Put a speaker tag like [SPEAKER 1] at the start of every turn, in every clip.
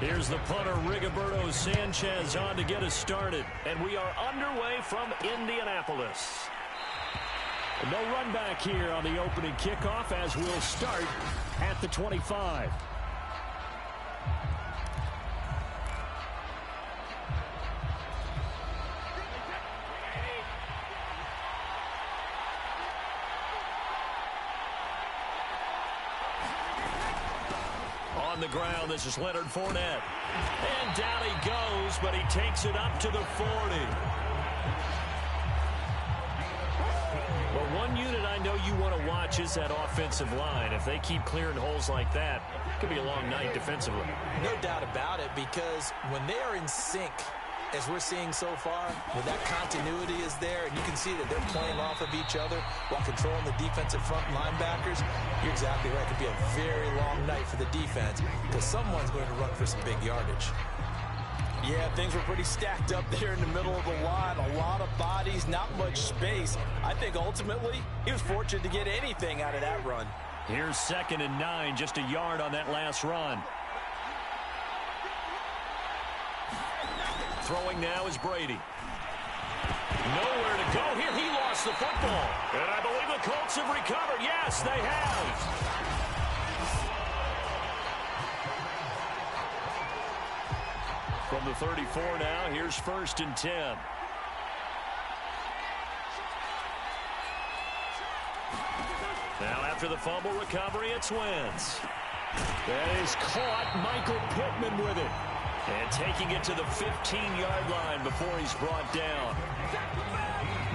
[SPEAKER 1] Here's the punter, Rigoberto Sanchez, on to get us started. And we are underway from Indianapolis. No run back here on the opening kickoff as we'll start at the 25. On the ground, this is Leonard Fournette. And down he goes, but he takes it up to the 40. Well, one unit I know you want to watch is that offensive line. If they keep clearing holes like that, it could be a long night defensively.
[SPEAKER 2] No doubt about it, because when they are in sync, as we're seeing so far, when that continuity is there, and you can see that they're playing off of each other while controlling the defensive front linebackers, you're exactly right. It could be a very long night for the defense because someone's going to run for some big yardage.
[SPEAKER 3] Yeah, things were pretty stacked up there in the middle of the line. A lot of bodies, not much space. I think ultimately he was fortunate to get anything out of that run.
[SPEAKER 1] Here's 2nd and 9, just a yard on that last run. Throwing now is Brady. Nowhere to go here. He lost the football. And I believe the Colts have recovered. Yes, they have. From the 34 now, here's 1st and 10. Now after the fumble recovery, it's Wentz. That is caught. Michael Pittman with it. And taking it to the 15-yard line before he's brought down.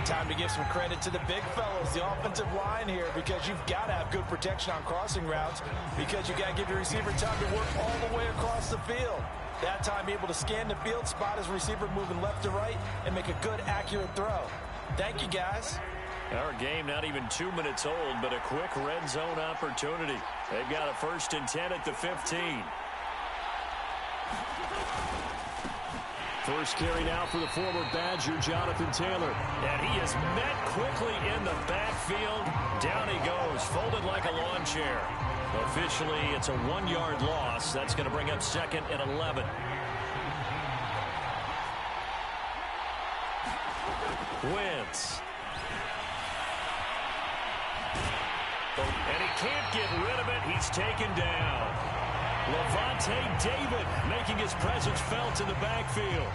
[SPEAKER 3] Time to give some credit to the big fellows, the offensive line here, because you've got to have good protection on crossing routes, because you got to give your receiver time to work all the way across the field. That time able to scan the field, spot his receiver moving left to right, and make a good, accurate throw. Thank you, guys.
[SPEAKER 1] Our game not even 2 minutes old, but a quick red zone opportunity. They've got a 1st and 10 at the 15. First carry now for the former Badger, Jonathan Taylor. And he is met quickly in the backfield. Down he goes, folded like a lawn chair. Officially, it's a 1-yard loss. That's going to bring up 2nd and 11. Wentz. And he can't get rid of it. He's taken down. Levante David making his presence felt in the backfield.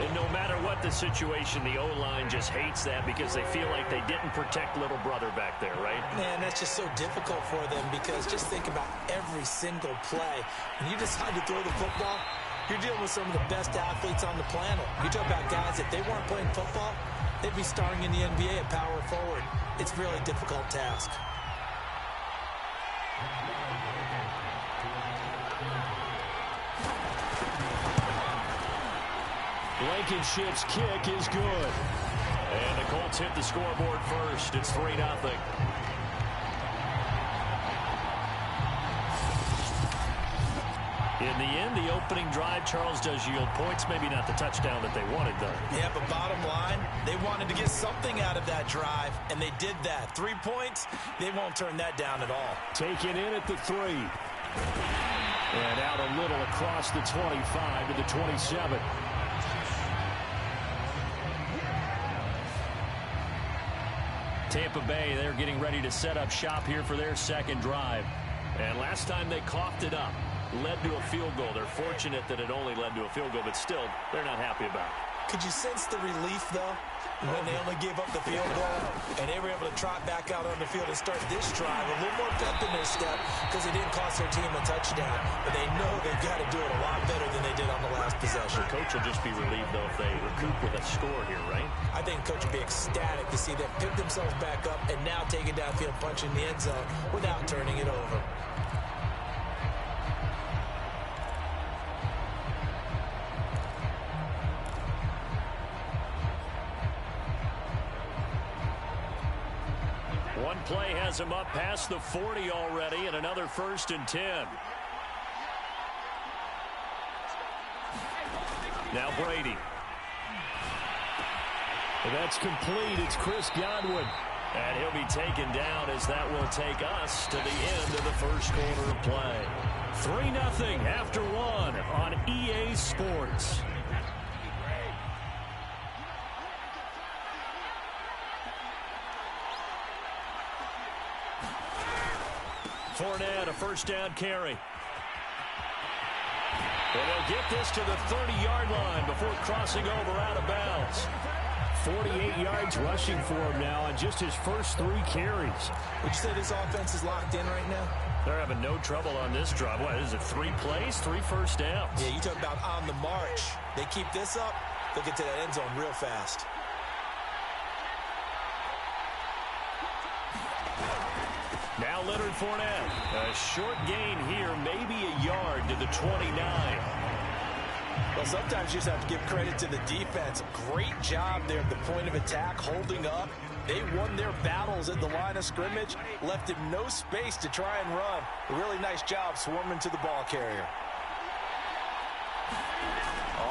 [SPEAKER 1] And no matter what the situation, the O-line just hates that because they feel like they didn't protect little brother back there, right?
[SPEAKER 2] Man, that's just so difficult for them because just think about every single play. When you decide to throw the football, you're dealing with some of the best athletes on the planet. You talk about guys, if they weren't playing football, they'd be starring in the NBA at power forward. It's a really difficult task.
[SPEAKER 1] Blankenship's kick is good. And the Colts hit the scoreboard first. It's 3-0. In the end, the opening drive, Charles, does yield points. Maybe not the touchdown that they wanted, though.
[SPEAKER 3] Yeah, but bottom line, they wanted to get something out of that drive, and they did that. 3 points, they won't turn that down at all.
[SPEAKER 1] Taken in at the 3. And out a little across the 25 to the 27. Tampa Bay, they're getting ready to set up shop here for their 2nd drive. And last time they coughed it up, led to a field goal. They're fortunate that it only led to a field goal, but still, they're not happy about it.
[SPEAKER 2] Could you sense the relief, though, when they only gave up the field goal and they were able to trot back out on the field and start this drive a little more pep in their step because it didn't cost their team a touchdown, but they know they've got to do it a lot better than they did on the last possession.
[SPEAKER 1] The coach will just be relieved, though, if they recoup with a score here, right?
[SPEAKER 2] I think the coach will be ecstatic to see them pick themselves back up and now take it downfield, punching the end zone without turning it over.
[SPEAKER 1] One play has him up past the 40 already, and another 1st and 10. Now Brady. And that's complete. It's Chris Godwin. And he'll be taken down as that will take us to the end of the first quarter of play. 3-0 after 1 on Sports. Fournette, a first down carry. And they'll get this to the 30-yard line before crossing over out of bounds. 48 yards rushing for him now on just his first 3 carries.
[SPEAKER 2] Would you say this offense is locked in right now?
[SPEAKER 1] They're having no trouble on this drive. What is it, 3 plays, 3 first downs?
[SPEAKER 2] Yeah, you talk about on the march. They keep this up, they'll get to that end zone real fast.
[SPEAKER 1] Now Leonard Fournette. A short gain here, maybe a yard to the 29.
[SPEAKER 2] Well, sometimes you just have to give credit to the defense. Great job there at the point of attack, holding up. They won their battles at the line of scrimmage, left him no space to try and run. A really nice job swarming to the ball carrier.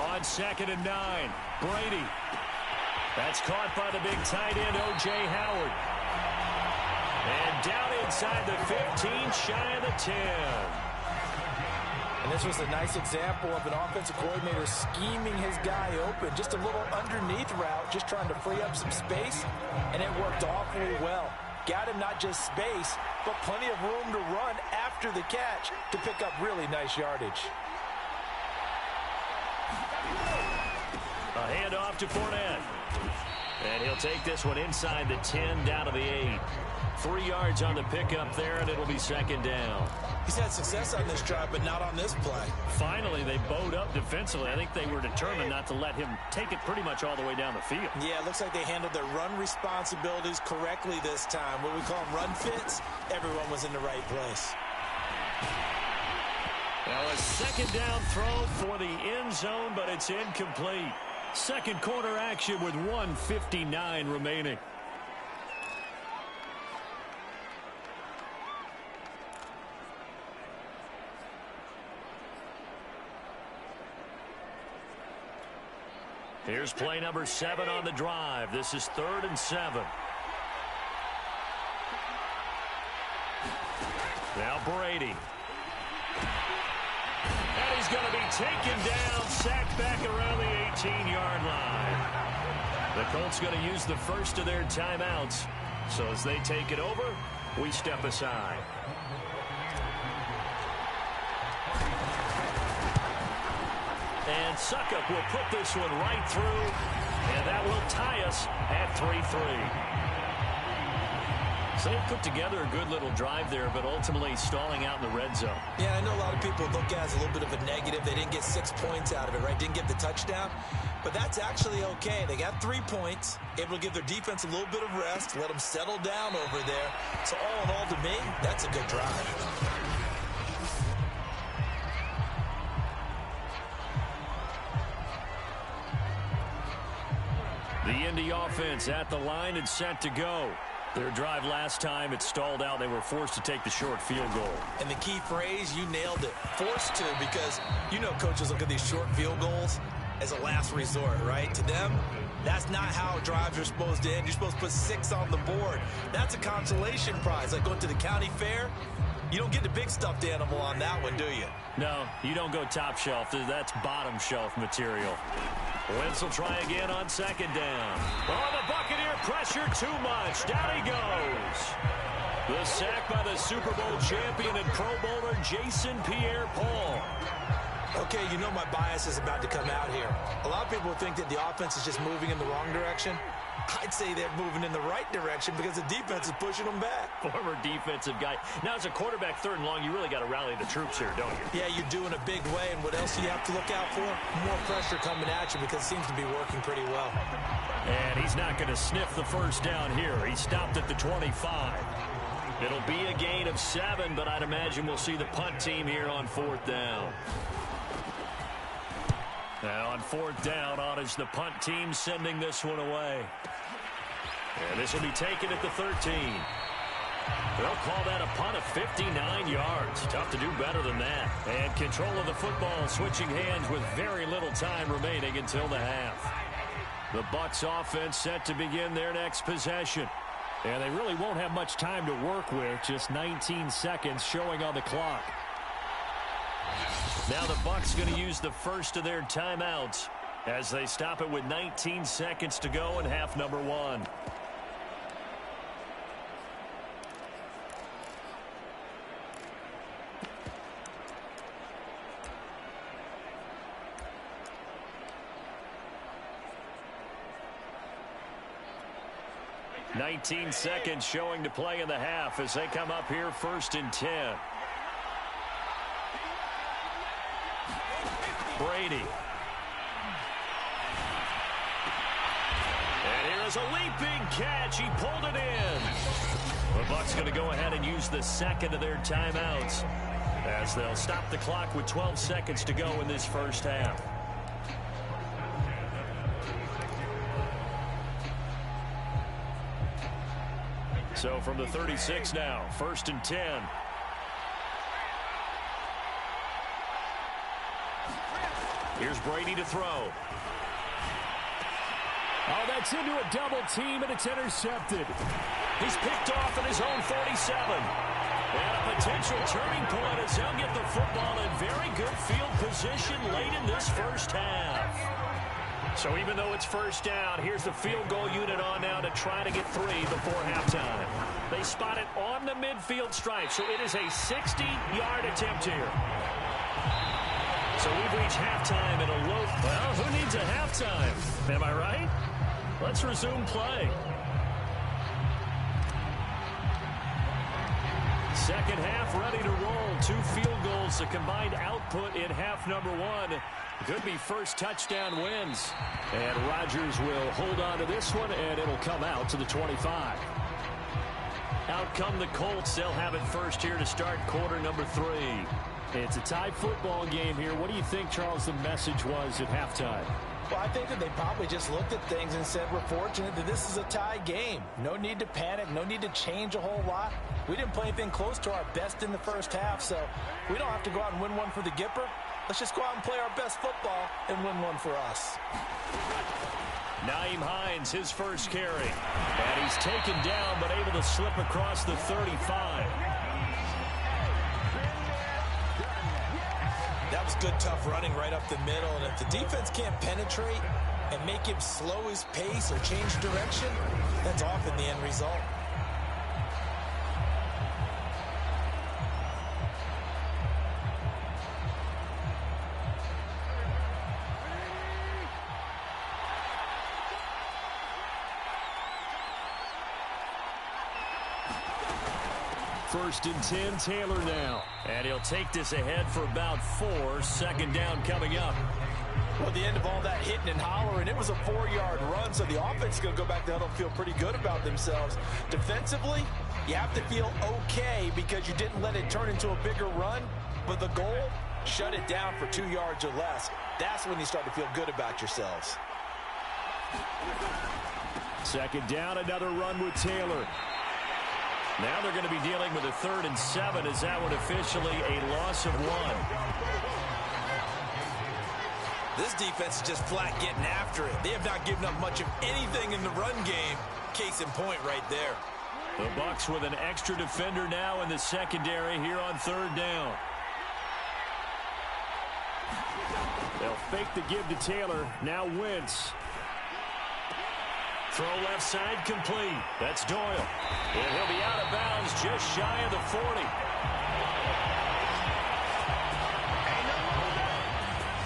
[SPEAKER 1] On 2nd and 9, Brady. That's caught by the big tight end, O.J. Howard. And down inside the 15, shy of the 10.
[SPEAKER 2] And this was a nice example of an offensive coordinator scheming his guy open. Just a little underneath route, just trying to free up some space, and it worked awfully well. Got him not just space, but plenty of room to run after the catch to pick up really nice yardage.
[SPEAKER 1] A handoff to Fournette. And he'll take this one inside the 10, down to the 8. 3 yards on the pickup there, and it'll be 2nd down.
[SPEAKER 2] He's had success on this drive, but not on this play.
[SPEAKER 1] Finally, they bowed up defensively. I think they were determined not to let him take it pretty much all the way down the field.
[SPEAKER 2] Yeah, it looks like they handled their run responsibilities correctly this time. What we call them run fits, everyone was in the right place.
[SPEAKER 1] Now a 2nd down throw for the end zone, but it's incomplete. Second quarter action with 1:59 remaining. Here's play number 7 on the drive. This is 3rd and 7. Now Brady. And he's going to be taken down, sacked back around the 18-yard line. The Colts going to use the first of their timeouts. So as they take it over, we step aside. And Suckup will put this one right through, and that will tie us at 3-3. So they put together a good little drive there, but ultimately stalling out in the red zone.
[SPEAKER 2] Yeah, I know a lot of people look at it as a little bit of a negative. They didn't get 6 points out of it, right? Didn't get the touchdown. But that's actually okay. They got 3 points, able to give their defense a little bit of rest, let them settle down over there. So all in all, to me, that's a good drive.
[SPEAKER 1] The Indy offense at the line and set to go. Their drive last time, it stalled out. They were forced to take the short field goal.
[SPEAKER 2] And the key phrase, you nailed it. Forced to, because you know coaches look at these short field goals as a last resort, right? To them, that's not how drives are supposed to end. You're supposed to put 6 on the board. That's a consolation prize. Like going to the county fair, you don't get the big stuffed animal on that one, do you?
[SPEAKER 1] No, you don't go top shelf. That's bottom shelf material. Wentz will try again on 2nd down. Oh, the Buccaneer pressure too much. Down he goes. The sack by the Super Bowl champion and Pro Bowler Jason Pierre-Paul.
[SPEAKER 2] Okay, you know my bias is about to come out here. A lot of people think that the offense is just moving in the wrong direction. I'd say they're moving in the right direction because the defense is pushing them back.
[SPEAKER 1] Former defensive guy. Now, as a quarterback 3rd and long, you really got to rally the troops here, don't you?
[SPEAKER 2] Yeah, you're doing a big way, and what else do you have to look out for? More pressure coming at you because it seems to be working pretty well.
[SPEAKER 1] And he's not going to sniff the first down here. He stopped at the 25. It'll be a gain of 7, but I'd imagine we'll see the punt team here on 4th down. Now on 4th down, on is the punt team sending this one away. And this will be taken at the 13. They'll call that a punt of 59 yards. Tough to do better than that. And control of the football switching hands with very little time remaining until the half. The Bucs offense set to begin their next possession. And they really won't have much time to work with. Just 19 seconds showing on the clock. Now the Bucs going to use the first of their timeouts as they stop it with 19 seconds to go in half number one. $19 seconds showing to play in the half as they come up here 1st and 10. Brady. And here is a leaping catch. He pulled it in. The Bucs going to go ahead and use the second of their timeouts as they'll stop the clock with 12 seconds to go in this first half. So from the 36 now, 1st and 10. Here's Brady to throw.
[SPEAKER 4] Oh, that's into a double team, and it's intercepted.
[SPEAKER 1] He's picked off at his own 47. And a potential turning point as they'll get the football in very good field position late in this first half. So even though it's first down, here's the field goal unit on now to try to get 3 before halftime. They spot it on the midfield stripe, so it is a 60-yard attempt here. So we've reached halftime at a low. Well, who needs a halftime? Am I right? Let's resume play. Second half ready to roll. 2 field goals, the combined output in half number one. Could be first touchdown wins. And Rodgers will hold on to this one, and it'll come out to the 25. Out come the Colts. They'll have it first here to start quarter number 3.
[SPEAKER 4] It's a tie football game here. What do you think, Charles, the message was at halftime?
[SPEAKER 3] Well, I think that they probably just looked at things and said, we're fortunate that this is a tie game. No need to panic. No need to change a whole lot. We didn't play anything close to our best in the first half, so we don't have to go out and win one for the Gipper. Let's just go out and play our best football and win one for us.
[SPEAKER 1] Nyheim Hines, his first carry. And he's taken down, but able to slip across the 35.
[SPEAKER 2] That was good, tough running right up the middle. And if the defense can't penetrate and make him slow his pace or change direction, that's often the end result.
[SPEAKER 1] First and 10, Taylor now. And he'll take this ahead for about 4. 2nd down coming up.
[SPEAKER 3] Well, at the end of all that hitting and hollering, it was a 4-yard run, so the offense is going to go back there and feel pretty good about themselves. Defensively, you have to feel okay because you didn't let it turn into a bigger run, but the goal, shut it down for 2 yards or less. That's when you start to feel good about yourselves.
[SPEAKER 1] 2nd down, another run with Taylor. Now they're going to be dealing with a 3rd and 7 as that one officially a loss of 1.
[SPEAKER 2] This defense is just flat getting after it. They have not given up much of anything in the run game. Case in point right there.
[SPEAKER 1] The Bucs with an extra defender now in the secondary here on 3rd down. They'll fake the give to Taylor. Now Wentz. Throw left side complete. That's Doyle. And he'll be out of bounds just shy of the 40.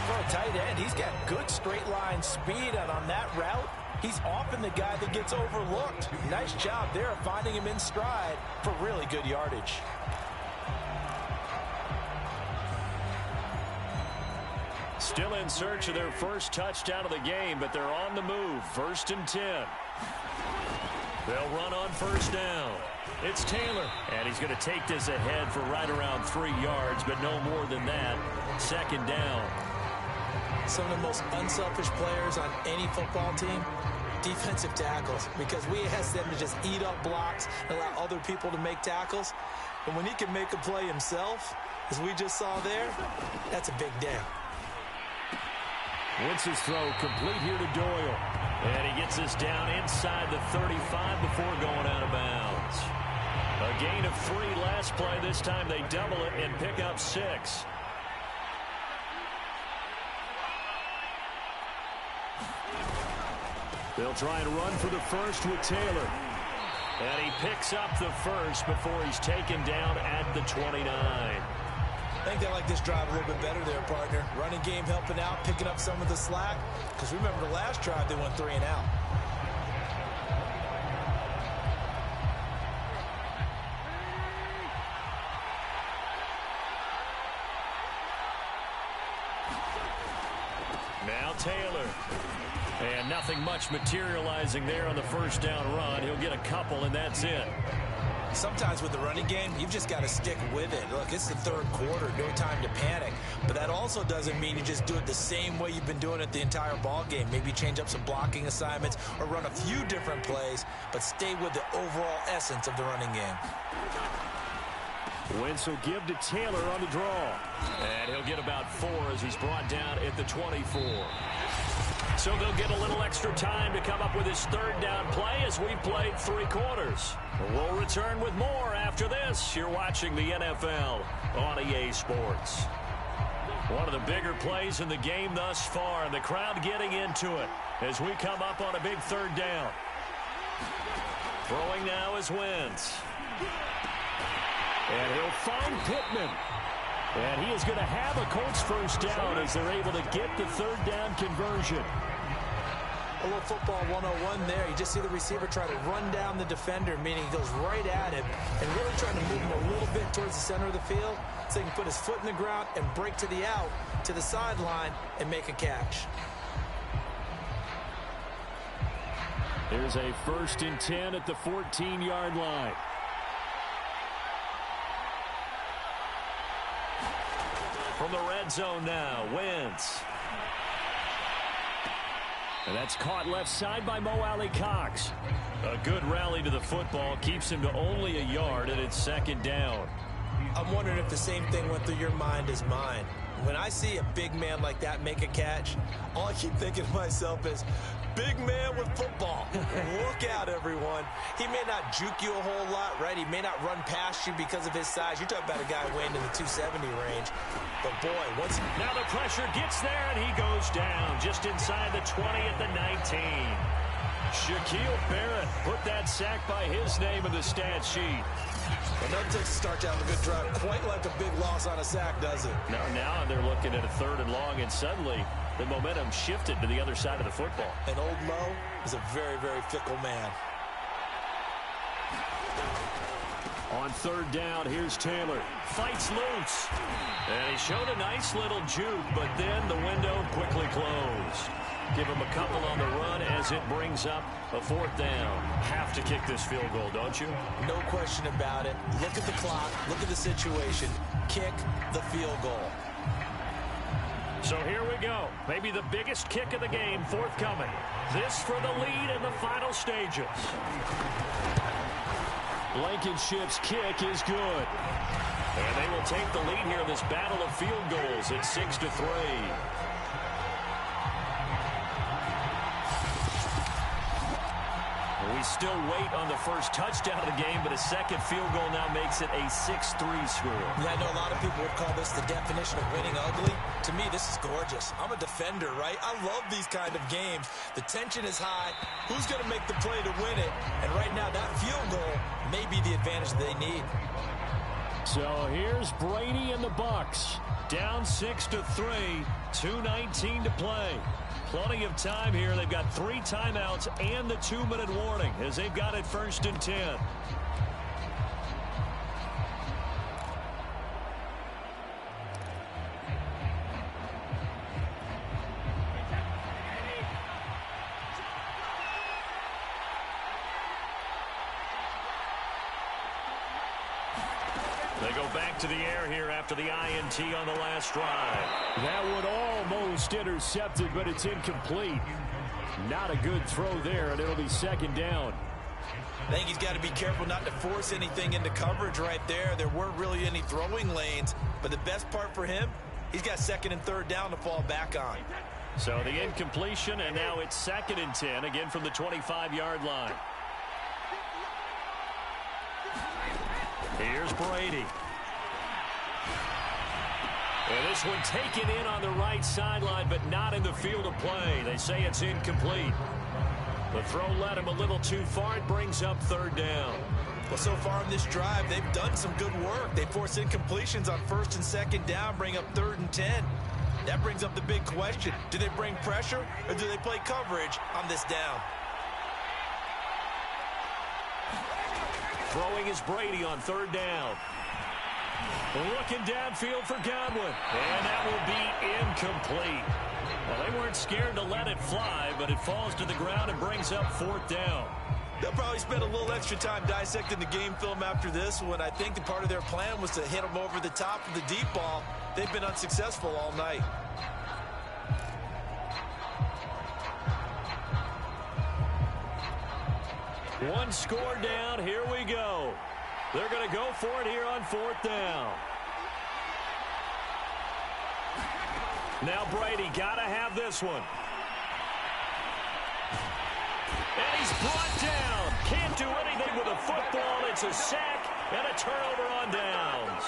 [SPEAKER 3] For a tight end, he's got good straight line speed, and on that route, he's often the guy that gets overlooked. Nice job there of finding him in stride for really good yardage.
[SPEAKER 1] Still in search of their first touchdown of the game, but they're on the move. 1st and 10. They'll run on 1st down. It's Taylor, and he's going to take this ahead for right around 3 yards, but no more than that. 2nd down.
[SPEAKER 2] Some of the most unselfish players on any football team, defensive tackles, because we ask them to just eat up blocks and allow other people to make tackles. And when he can make a play himself, as we just saw there, that's a big day.
[SPEAKER 1] Wentz's throw complete here to Doyle. And he gets this down inside the 35 before going out of bounds. A gain of 3 last play. This time they double it and pick up 6.
[SPEAKER 4] They'll try and run for the first with Taylor.
[SPEAKER 1] And he picks up the first before he's taken down at the 29.
[SPEAKER 2] I think they like this drive a little bit better there, partner. Running game helping out, picking up some of the slack. Because remember the last drive, they went 3 and out.
[SPEAKER 1] Now Taylor. And nothing much materializing there on the first down run. He'll get a couple, and that's it.
[SPEAKER 2] Sometimes with the running game, you've just got to stick with it. Look, it's the third quarter, no time to panic. But that also doesn't mean you just do it the same way you've been doing it the entire ball game. Maybe change up some blocking assignments or run a few different plays, but stay with the overall essence of the running game.
[SPEAKER 4] Wentz will give to Taylor on the draw.
[SPEAKER 1] And he'll get about 4 as he's brought down at the 24. So they'll get a little extra time to come up with his third down play as we've played 3 quarters. We'll return with more after this. You're watching the NFL on EA Sports. One of the bigger plays in the game thus far, and the crowd getting into it as we come up on a big third down. Throwing now is Wentz.
[SPEAKER 4] And he'll find Pittman. And he is going to have a Colts first down as they're able to get the third down conversion.
[SPEAKER 2] A little football 101 there. You just see the receiver try to run down the defender, meaning he goes right at him and really trying to move him a little bit towards the center of the field so he can put his foot in the ground and break to the out, to the sideline, and make a catch.
[SPEAKER 4] There's a 1st and 10 at the 14-yard line.
[SPEAKER 1] From the red zone now, Wentz.
[SPEAKER 4] And that's caught left side by Mo Alley-Cox.
[SPEAKER 1] A good rally to the football keeps him to only a yard, and it's 2nd down.
[SPEAKER 2] I'm wondering if the same thing went through your mind as mine. When I see a big man like that make a catch, all I keep thinking to myself is, big man with football. Look out, everyone. He may not juke you a whole lot, right? He may not run past you because of his size. You're talking about a guy weighing in the 270 range. But, boy, once...
[SPEAKER 1] Now the pressure gets there, and he goes down just inside the 20 at the 19. Shaquille Barrett put that sack by his name in the stat sheet.
[SPEAKER 2] Well, nothing takes to start down a good drive quite like a big loss on a sack, does it?
[SPEAKER 1] Now they're looking at a 3rd and long, and suddenly the momentum shifted to the other side of the football.
[SPEAKER 2] And old Mo is a very, very fickle man.
[SPEAKER 4] On 3rd down, here's Taylor.
[SPEAKER 1] Fights loose. And he showed a nice little juke, but then the window quickly closed. Give him a couple on the run as it brings up a 4th down. Have to kick this field goal, don't you?
[SPEAKER 2] No question about it. Look at the clock. Look at the situation. Kick the field goal.
[SPEAKER 1] So here we go. Maybe the biggest kick of the game forthcoming. This for the lead in the final stages.
[SPEAKER 4] Blankenship's kick is good.
[SPEAKER 1] And they will take the lead here in this battle of field goals at 6-3. We still wait on the first touchdown of the game, but a second field goal now makes it a 6-3 score.
[SPEAKER 2] Yeah, I know a lot of people would call this the definition of winning ugly. To me, this is gorgeous. I'm a defender, right? I love these kind of games. The tension is high. Who's going to make the play to win it? And right now, that field goal may be the advantage they need.
[SPEAKER 4] So here's Brady and the Bucs.
[SPEAKER 1] Down 6-3, 2:19 to play. Plenty of time here. They've got 3 timeouts and the 2-minute warning as they've got it 1st and 10. They go back to the air here after the INT on the last drive.
[SPEAKER 4] That would almost intercepted, but it's incomplete. Not a good throw there, and it'll be 2nd down.
[SPEAKER 2] I think he's got to be careful not to force anything into coverage right there. There weren't really any throwing lanes, but the best part for him, he's got 2nd and 3rd down to fall back on.
[SPEAKER 1] So the incompletion, and now it's 2nd and 10, again from the 25-yard line. Here's Brady. And this one taken in on the right sideline, but not in the field of play. They say it's incomplete. The throw led him a little too far. It brings up third down.
[SPEAKER 2] Well, so far in this drive, they've done some good work. They force incompletions on first and second down, bring up 3rd and 10. That brings up the big question. Do they bring pressure or do they play coverage on this down?
[SPEAKER 1] Throwing is Brady on 3rd down. Looking downfield for Godwin. And that will be incomplete. Well, they weren't scared to let it fly, but it falls to the ground and brings up 4th down.
[SPEAKER 2] They'll probably spend a little extra time dissecting the game film after this one. I think the part of their plan was to hit them over the top of the deep ball. They've been unsuccessful all night.
[SPEAKER 1] One score down. Here we go. They're going to go for it here on 4th down. Now Brady got to have this one. And he's brought down. Can't do anything with a football. It's a sack and a turnover on downs.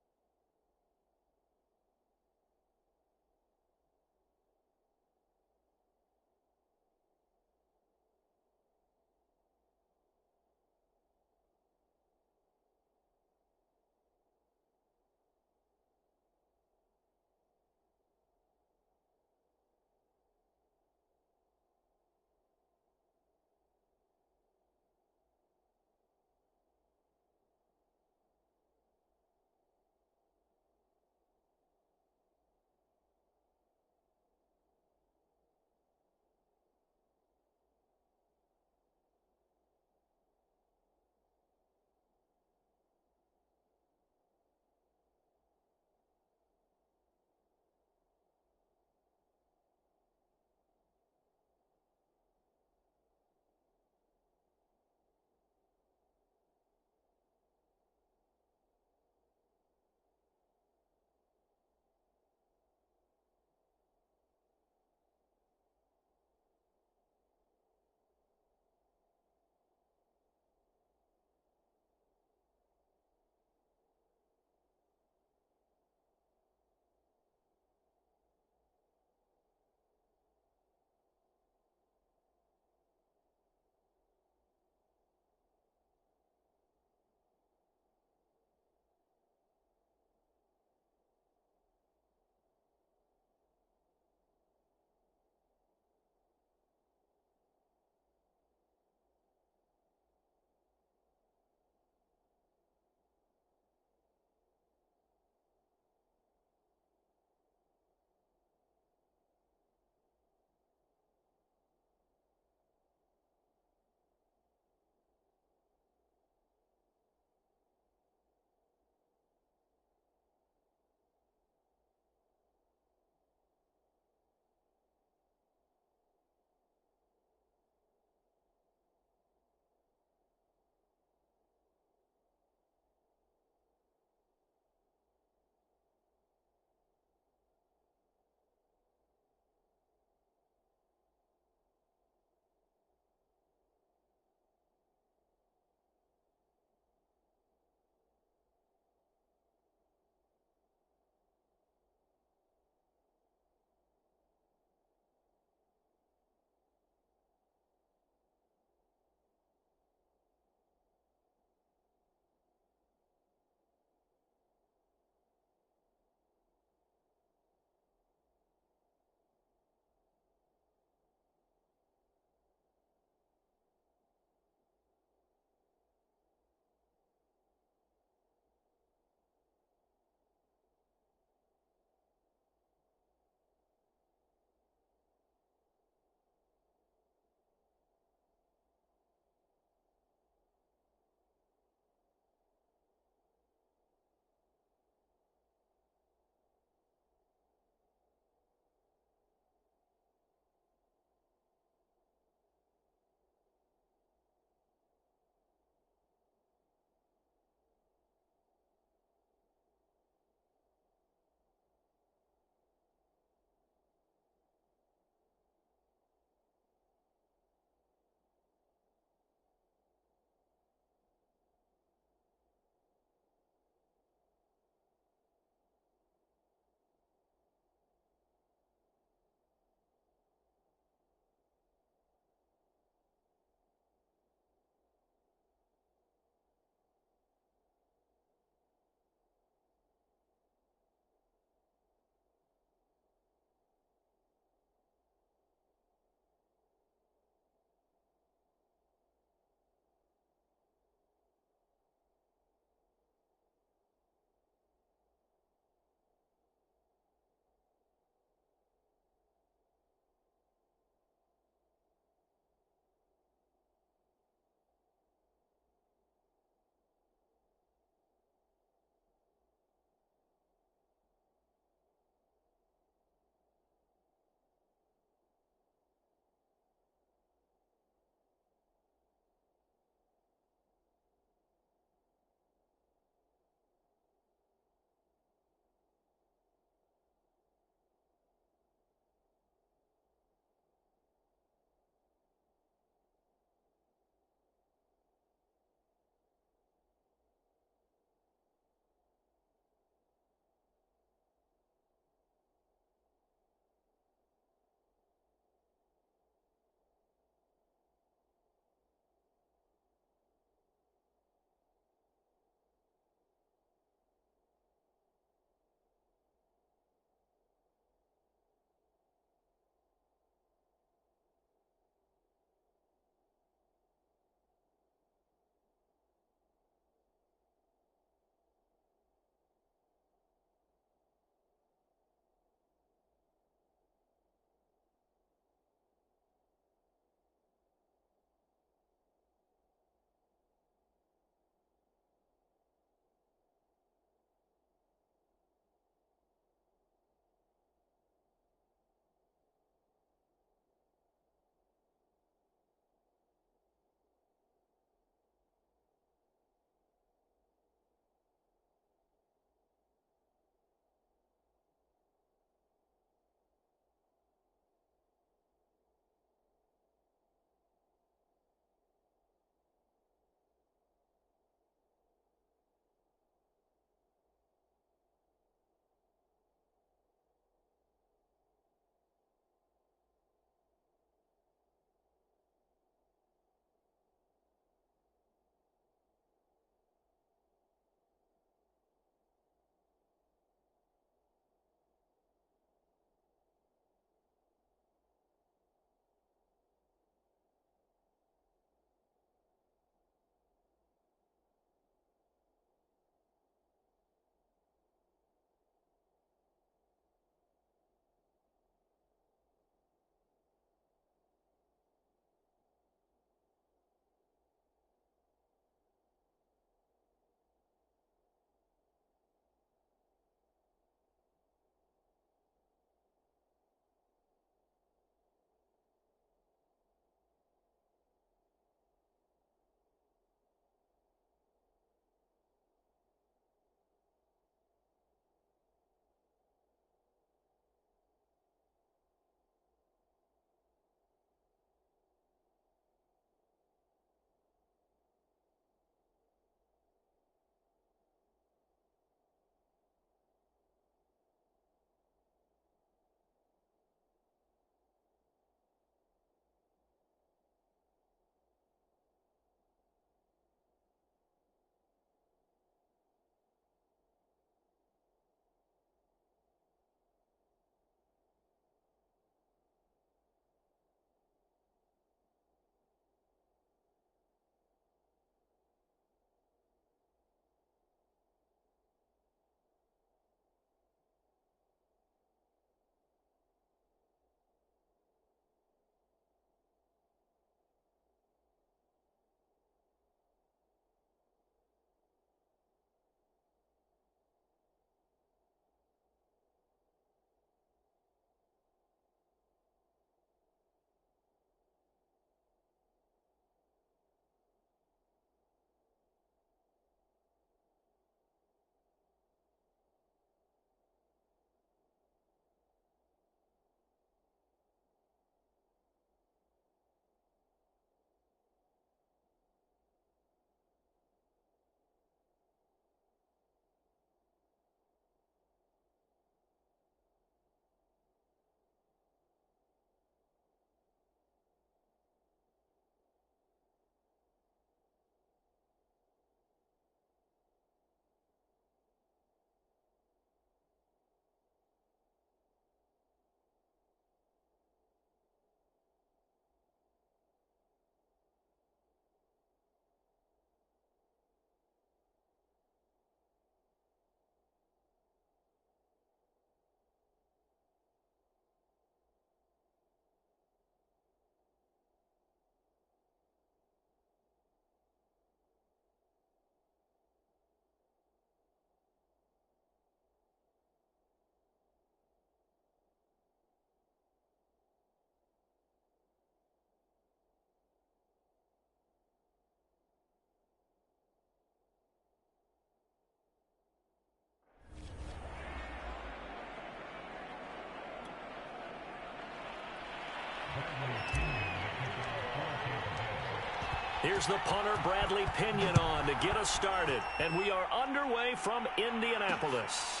[SPEAKER 1] Here's the punter, Bradley Pinion, on to get us started. And we are underway from Indianapolis.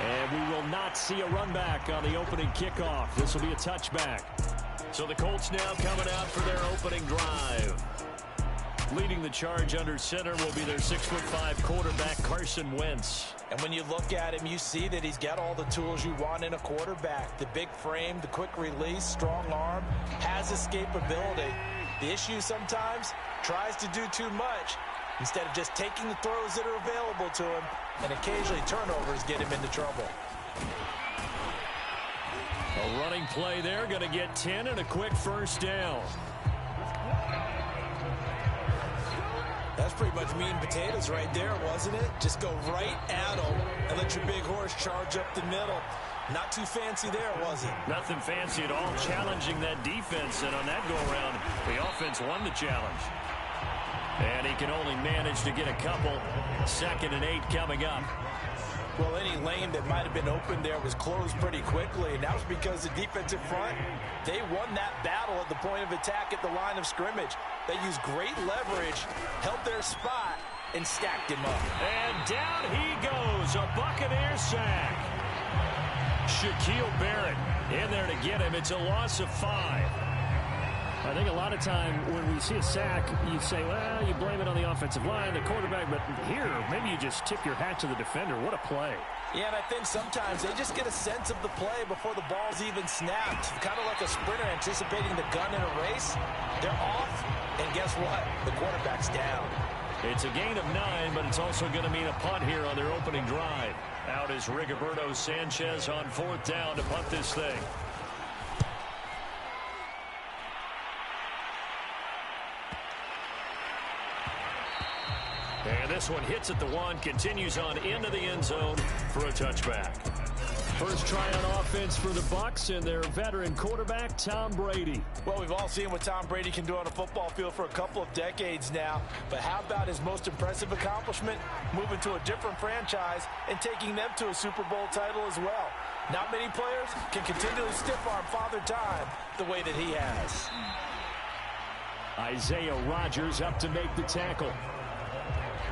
[SPEAKER 1] And we will not see a run back on the opening kickoff. This will be a touchback. So the Colts now coming out for their opening drive. Leading the charge under center will be their 6'5" quarterback, Carson Wentz.
[SPEAKER 2] And when you look at him, you see that he's got all the tools you want in a quarterback. The big frame, the quick release, strong arm, has escapability. The issue sometimes, tries to do too much instead of just taking the throws that are available to him, and occasionally turnovers get him into trouble.
[SPEAKER 1] A running play there, going to get 10 and a quick first down.
[SPEAKER 2] That's pretty much meat and potatoes right there, wasn't it? Just go right at him and let your big horse charge up the middle. Not too fancy there, was it?
[SPEAKER 1] Nothing fancy at all, challenging that defense, and on that go-around, the offense won the challenge. And he can only manage to get a couple. 2nd and 8 coming up.
[SPEAKER 2] Well, any lane that might have been open there was closed pretty quickly, and that was because the defensive front, they won that battle at the point of attack at the line of scrimmage. They used great leverage, held their spot, and stacked him up.
[SPEAKER 1] And down he goes, a Buccaneer sack. Shaquille Barrett in there to get him. It's a loss of 5.
[SPEAKER 4] I think a lot of time when we see a sack, you say, well, you blame it on the offensive line, the quarterback, but here, maybe you just tip your hat to the defender. What a play.
[SPEAKER 2] Yeah, and I think sometimes they just get a sense of the play before the ball's even snapped. Kind of like a sprinter anticipating the gun in a race. They're off, and guess what? The quarterback's down.
[SPEAKER 1] It's a gain of 9, but it's also going to mean a punt here on their opening drive. Out is Rigoberto Sanchez on 4th down to punt this thing. And this one hits at the 1, continues on into the end zone for a touchback. First try on offense for the Bucs and their veteran quarterback, Tom Brady.
[SPEAKER 2] Well, we've all seen what Tom Brady can do on a football field for a couple of decades now. But how about his most impressive accomplishment? Moving to a different franchise and taking them to a Super Bowl title as well. Not many players can continually stiff-arm Father Time the way that he has.
[SPEAKER 4] Isaiah Rodgers up to make the tackle.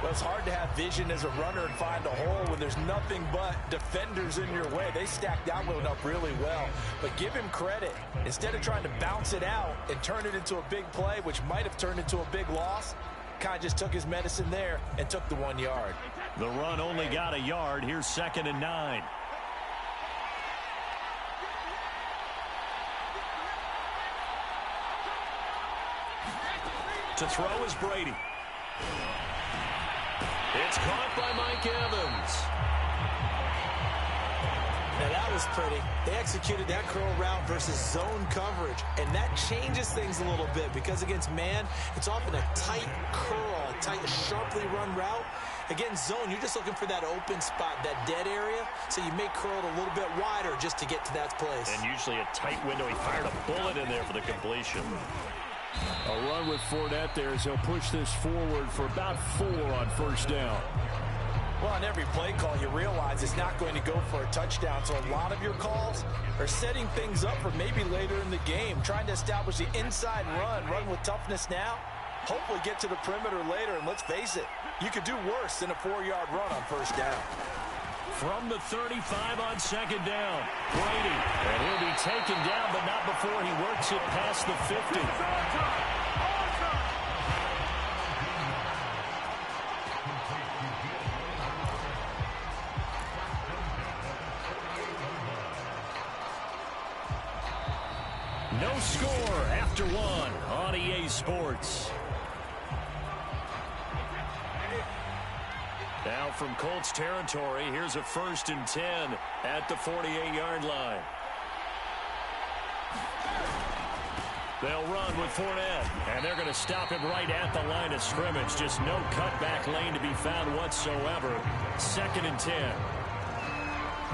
[SPEAKER 2] Well, it's hard to have vision as a runner and find a hole when there's nothing but defenders in your way. They stacked that one up really well. But give him credit. Instead of trying to bounce it out and turn it into a big play, which might have turned into a big loss, kind of just took his medicine there and took the 1 yard.
[SPEAKER 1] The run only got a yard. Here's 2nd and 9. To throw is Brady. It's caught by Mike Evans.
[SPEAKER 2] Now that was pretty. They executed that curl route versus zone coverage, and that changes things a little bit because against man, it's often a tight curl, tight, sharply run route. Against zone, you're just looking for that open spot, that dead area, so you may curl it a little bit wider just to get to that place.
[SPEAKER 1] And usually a tight window. He fired a bullet in there for the completion.
[SPEAKER 4] A run with Fournette there as he'll push this forward for about 4 on 1st down.
[SPEAKER 2] Well, on every play call, you realize it's not going to go for a touchdown. So a lot of your calls are setting things up for maybe later in the game, trying to establish the inside run with toughness now, hopefully get to the perimeter later. And let's face it, you could do worse than a 4-yard run on 1st down.
[SPEAKER 1] From the 35 on 2nd down, Brady. And he'll be taken down, but not before he works it past the 50. No score after 1 on EA Sports. Now from Colts territory, here's a 1st and 10 at the 48-yard line. They'll run with Fournette, and they're going to stop him right at the line of scrimmage. Just no cutback lane to be found whatsoever. 2nd and 10.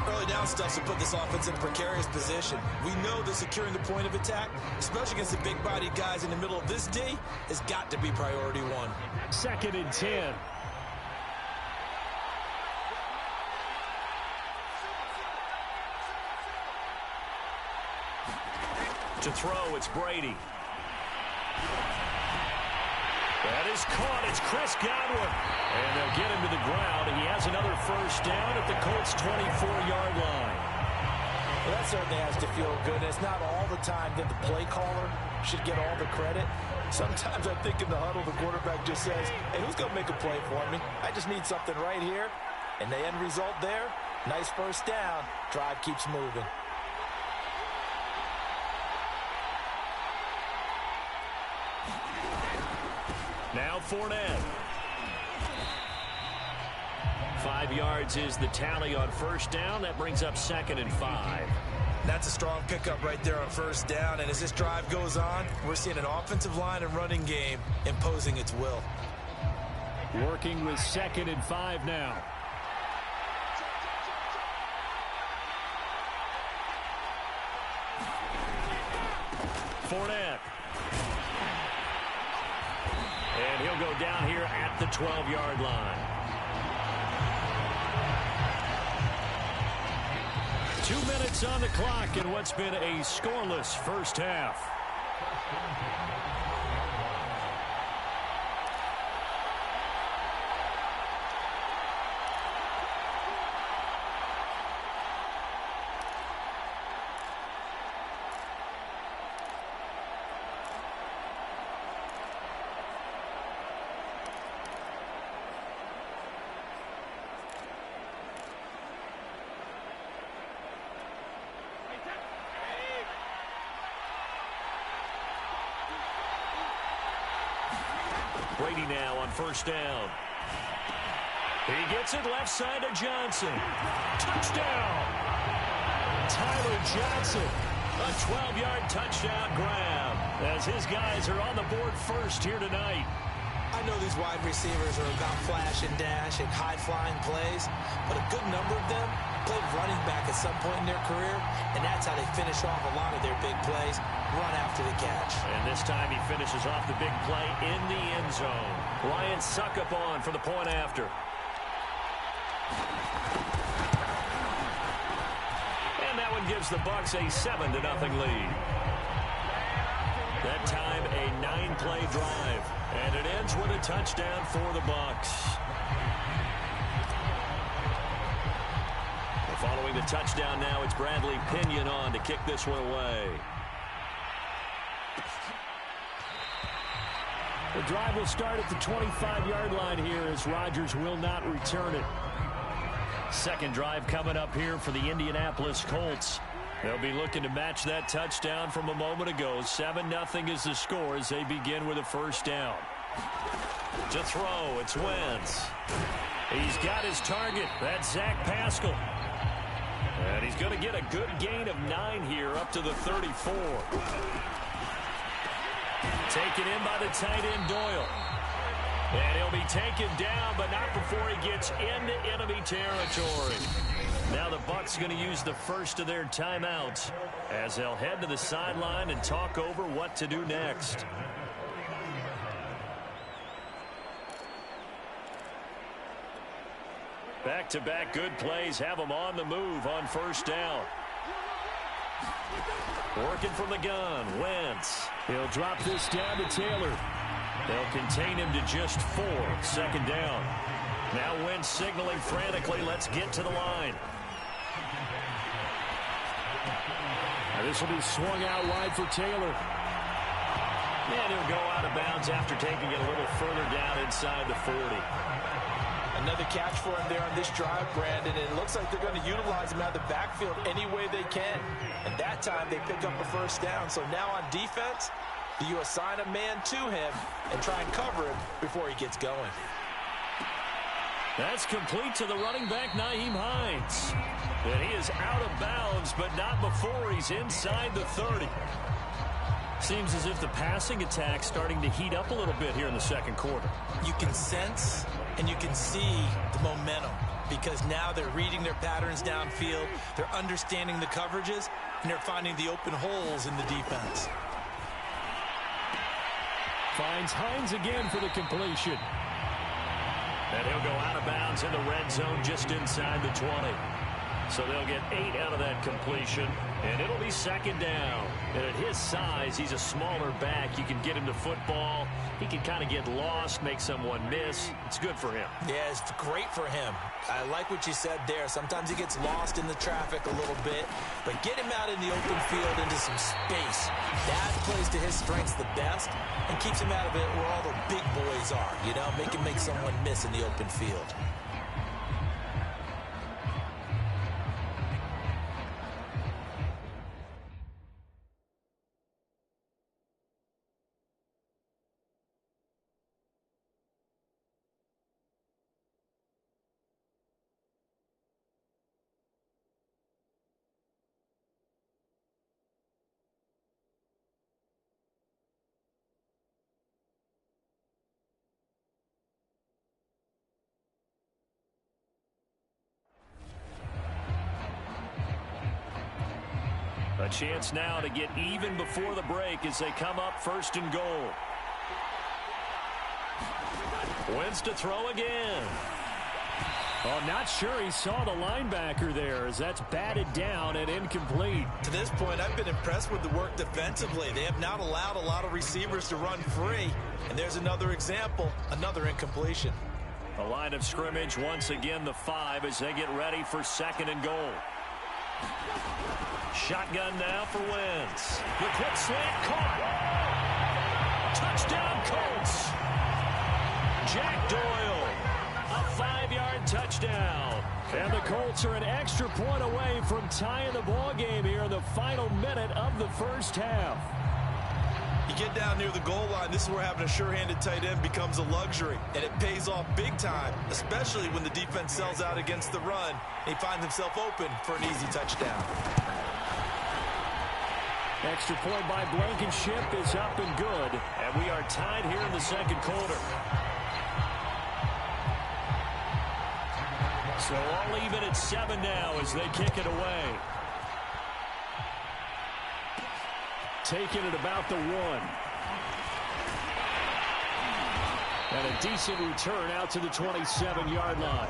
[SPEAKER 2] Early down stuff to put this offense in a precarious position. We know that securing the point of attack, especially against the big-bodied guys in the middle of this D, has got to be priority 1.
[SPEAKER 4] 2nd and 10.
[SPEAKER 1] To throw, it's Brady. That is caught. It's Chris Godwin. And they'll get him to the ground. He has another first down at the Colts' 24-yard line.
[SPEAKER 3] Well, that certainly has to feel good. It's not all the time that the play caller should get all the credit. Sometimes I think in the huddle, the quarterback just says, hey, who's going to make a play for me? I just need something right here. And the end result there, nice first down. Drive keeps moving.
[SPEAKER 1] Now Fournette. 5 yards is the tally on first down. That brings up 2nd and 5.
[SPEAKER 2] That's a strong pickup right there on first down. And as this drive goes on, we're seeing an offensive line and running game imposing its will.
[SPEAKER 4] Working with 2nd and 5 now.
[SPEAKER 1] Fournette. And he'll go down here at the 12-yard line. 2 minutes on the clock in what's been a scoreless first half. Brady now on first down. He gets it left side to Johnson. Touchdown! Tyler Johnson. A 12-yard touchdown grab as his guys are on the board first here tonight.
[SPEAKER 2] I know these wide receivers are about flash and dash and high-flying plays, but a good number of them played running back at some point in their career, and that's how they finish off a lot of their big plays, run after the catch.
[SPEAKER 1] And this time he finishes off the big play in the end zone. Lions suck up on for the point after. And that one gives the Bucs a 7-0 lead. That time a 9-play drive, and it ends with a touchdown for the Bucs. Following the touchdown now, it's Bradley Pinion on to kick this one away.
[SPEAKER 4] The drive will start at the 25-yard line here as Rodgers will not return it.
[SPEAKER 1] Second drive coming up here for the Indianapolis Colts. They'll be looking to match that touchdown from a moment ago. 7-0 is the score as they begin with a first down. To throw, it's Wentz. He's got his target. That's Zach Pascal. And he's going to get a good gain of 9 here up to the 34. Taken in by the tight end Doyle. And he'll be taken down, but not before he gets into enemy territory. Now the Bucs going to use the first of their timeouts as they'll head to the sideline and talk over what to do next. Back-to-back good plays have them on the move on first down. Working from the gun, Wentz.
[SPEAKER 4] He'll drop this down to Taylor.
[SPEAKER 1] They'll contain him to just 4. Second down. Now Wentz signaling frantically, let's get to the line.
[SPEAKER 4] Now this will be swung out wide for Taylor.
[SPEAKER 1] And he'll go out of bounds after taking it a little further down inside the 40.
[SPEAKER 3] Another catch for him there on this drive, Brandon. And it looks like they're going to utilize him out of the backfield any way they can. And that time they pick up a first down. So now on defense, do you assign a man to him and try and cover him before he gets going?
[SPEAKER 1] That's complete to the running back, Nyheim Hines. And he is out of bounds, but not before he's inside the 30. Seems as if the passing attack's starting to heat up a little bit here in the second quarter.
[SPEAKER 2] You can sense and you can see the momentum because now they're reading their patterns downfield, they're understanding the coverages, and they're finding the open holes in the defense.
[SPEAKER 4] Finds Hines again for the completion.
[SPEAKER 1] And he'll go out of bounds in the red zone just inside the 20. So they'll get 8 out of that completion, and it'll be second down. And at his size, he's a smaller back. You can get him to football. He can kind of get lost, make someone miss. It's good for him.
[SPEAKER 2] Yeah, it's great for him. I like what you said there. Sometimes he gets lost in the traffic a little bit, but get him out in the open field into some space. That plays to his strengths the best and keeps him out of it where all the big boys are, you know, make him make someone miss in the open field.
[SPEAKER 1] A chance now to get even before the break as they come up first and goal. Wins to throw again.
[SPEAKER 4] Oh, not sure he saw the linebacker there as that's batted down and incomplete.
[SPEAKER 3] To this point, I've been impressed with the work defensively. They have not allowed a lot of receivers to run free. And there's another example, another incompletion.
[SPEAKER 1] A line of scrimmage, once again the 5 as they get ready for second and goal. Shotgun now for Wentz. The quick slant caught. Touchdown Colts. Jack Doyle. A 5-yard touchdown.
[SPEAKER 4] And the Colts are an extra point away from tying the ball game here in the final minute of the first half.
[SPEAKER 3] You get down near the goal line, this is where having a sure-handed tight end becomes a luxury, and it pays off big time, especially when the defense sells out against the run, and he finds himself open for an easy touchdown.
[SPEAKER 4] Extra point by Blankenship is up and good.
[SPEAKER 1] And we are tied here in the second quarter. So all even at 7 now as they kick it away.
[SPEAKER 4] Taking it about the 1. And a decent return out to the 27-yard line.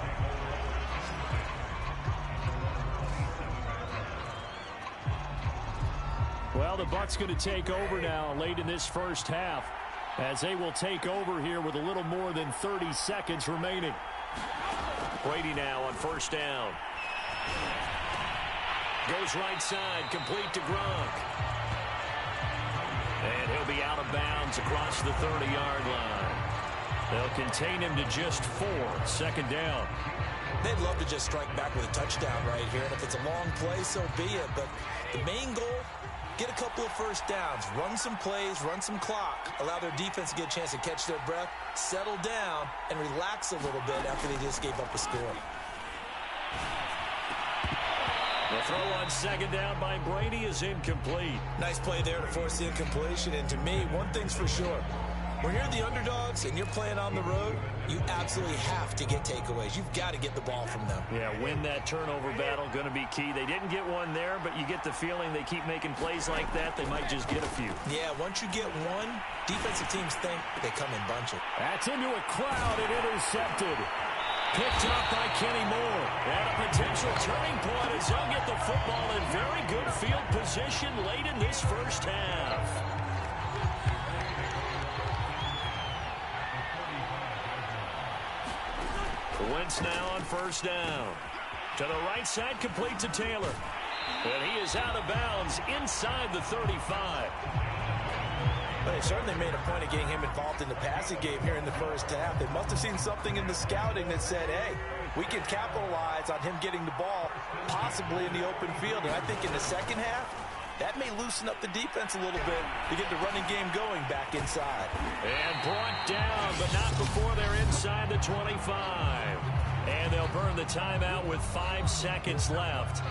[SPEAKER 4] Well, the Bucs going to take over now late in this first half as they will take over here with a little more than 30 seconds remaining.
[SPEAKER 1] Brady now on first down. Goes right side, complete to Gronk. And he'll be out of bounds across the 30-yard line. They'll contain him to just 4. Second down.
[SPEAKER 2] They'd love to just strike back with a touchdown right here. And if it's a long play, so be it. But the main goal, get a couple of first downs, run some plays, run some clock, allow their defense to get a chance to catch their breath, settle down, and relax a little bit after they just gave up a score.
[SPEAKER 1] The throw on second down by Brady is incomplete.
[SPEAKER 2] Nice play there to force the incompletion. And to me, one thing's for sure. When you're the underdogs and you're playing on the road, you absolutely have to get takeaways. You've got to get the ball from them.
[SPEAKER 1] Yeah, win that turnover battle, going to be key. They didn't get one there, but you get the feeling they keep making plays like that, they might just get a few.
[SPEAKER 2] Yeah, once you get one, defensive teams think they come in bunches.
[SPEAKER 4] That's into a crowd and intercepted.
[SPEAKER 1] Picked up by Kenny Moore. And a potential turning point as they'll get the football in very good field position late in this first half. Wentz now on first down. To the right side, complete to Taylor. And he is out of bounds inside the 35.
[SPEAKER 3] They certainly made a point of getting him involved in the passing game here in the first half. They must have seen something in the scouting that said, hey, we can capitalize on him getting the ball, possibly in the open field. And I think in the second half, that may loosen up the defense a little bit to get the running game going back inside.
[SPEAKER 1] And brought down, but not before they're inside the 25. And they'll burn the timeout with 5 seconds left.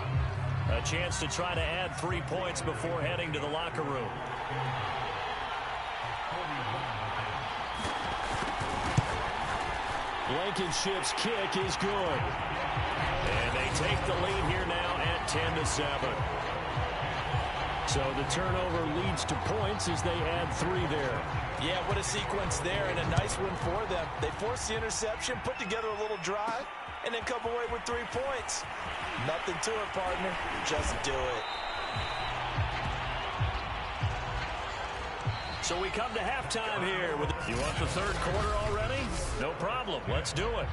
[SPEAKER 1] A chance to try to add 3 points before heading to the locker room.
[SPEAKER 4] Blankenship's kick is good.
[SPEAKER 1] And they take the lead here now at 10-7.
[SPEAKER 4] So the turnover leads to points as they add 3 there.
[SPEAKER 3] Yeah, what a sequence there, and a nice one for them. They forced the interception, put together a little drive, and then come away with 3 points. Nothing to it, partner. Just do it.
[SPEAKER 1] So we come to halftime here. You want the third quarter already? No problem. Let's do it.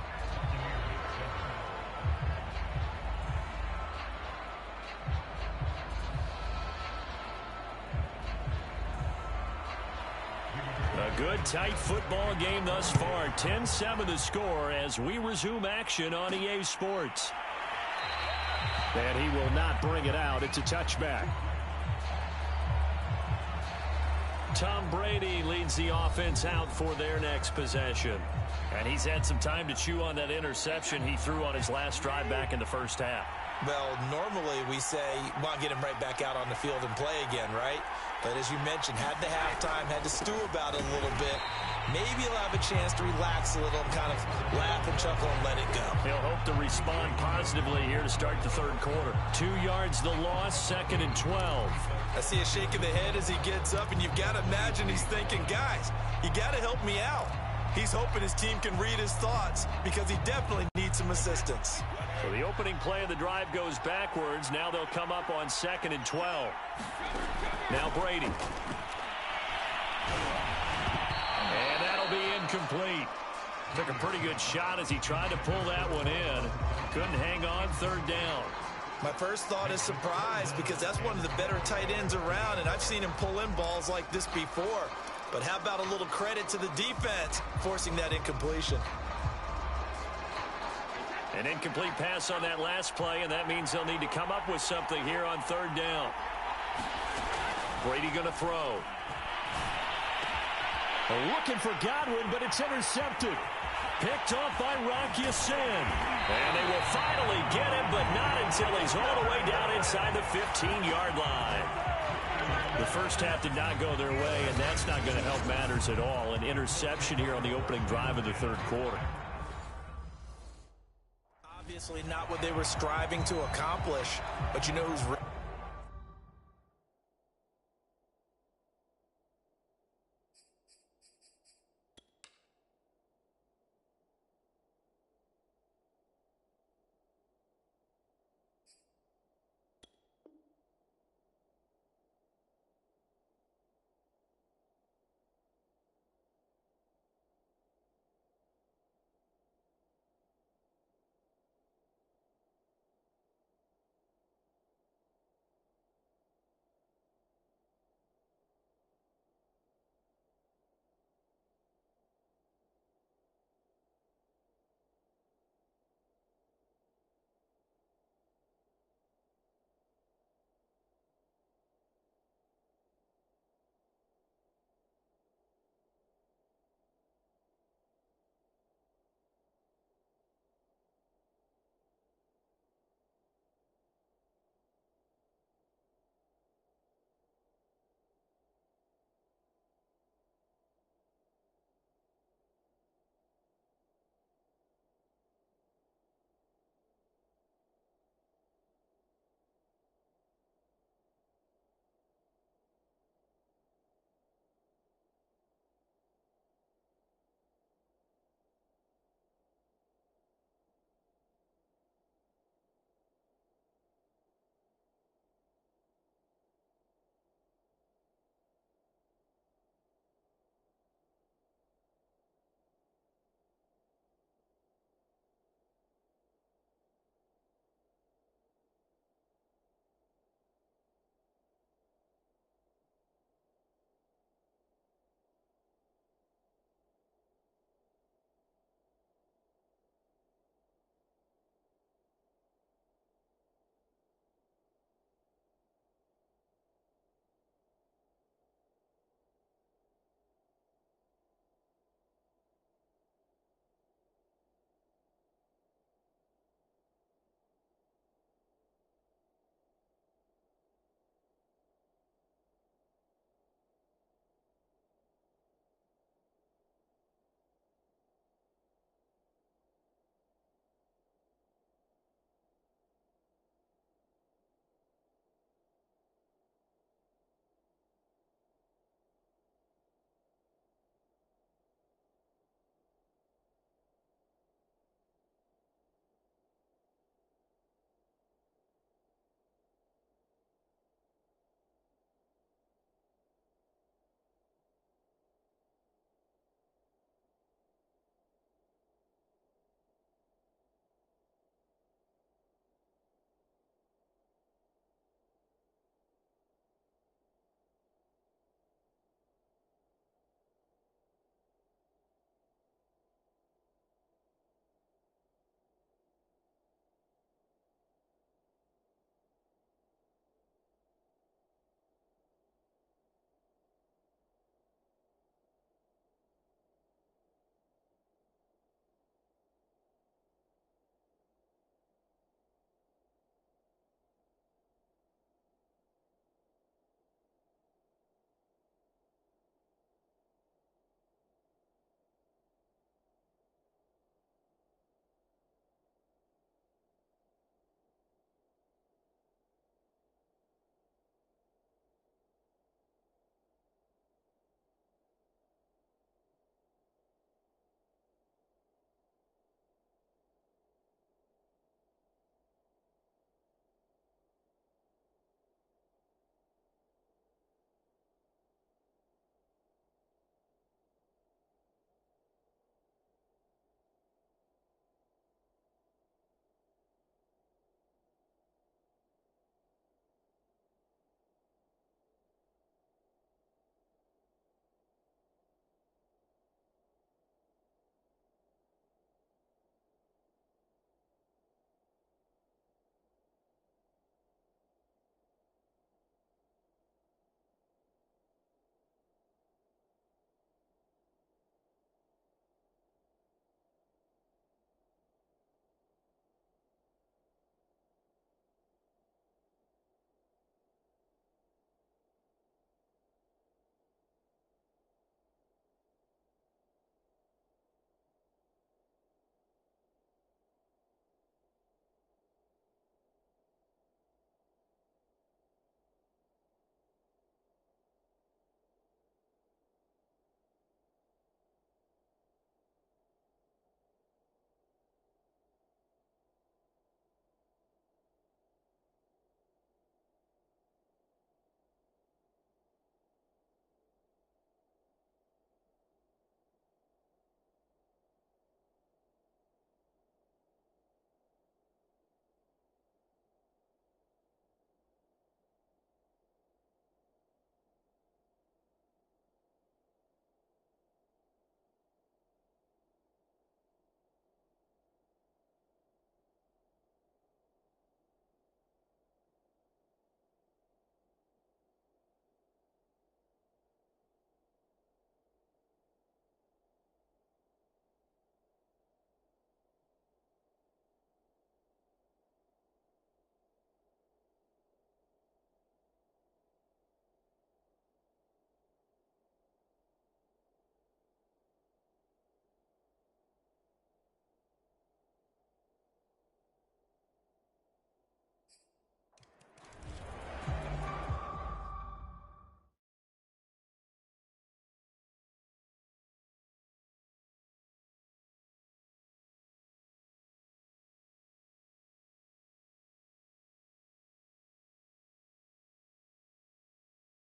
[SPEAKER 1] A good, tight football game thus far. 10-7 the score as we resume action on EA Sports.
[SPEAKER 4] And he will not bring it out. It's a touchback.
[SPEAKER 1] Tom Brady leads the offense out for their next possession. And he's had some time to chew on that interception he threw on his last drive back in the first half.
[SPEAKER 3] Well, normally we say, well, get him right back out on the field and play again, right? But as you mentioned, had the halftime, had to stew about it a little bit. Maybe he'll have a chance to relax a little and kind of laugh and chuckle and let it go.
[SPEAKER 1] He'll hope to respond positively here to start the third quarter. 2 yards the loss, 2nd and 12.
[SPEAKER 3] I see a shake of the head as he gets up, and you've got to imagine he's thinking, guys, you got to help me out. He's hoping his team can read his thoughts because he definitely needs some assistance.
[SPEAKER 1] So the opening play of the drive goes backwards. Now they'll come up on 2nd and 12. Now Brady. And that'll be incomplete. Took a pretty good shot as he tried to pull that one in. Couldn't hang on, 3rd down.
[SPEAKER 3] My first thought is surprise because that's one of the better tight ends around, and I've seen him pull in balls like this before. But how about a little credit to the defense forcing that incompletion?
[SPEAKER 1] An incomplete pass on that last play, and that means they'll need to come up with something here on 3rd down. Brady going to throw.
[SPEAKER 4] Looking for Godwin, but it's intercepted.
[SPEAKER 1] Picked off by Rocky Sin. And they will finally get him, but not until he's all the way down inside the 15-yard line. The first half did not go their way, and that's not going to help matters at all. An interception here on the opening drive of the third quarter.
[SPEAKER 3] Obviously not what they were striving to accomplish, but you know who's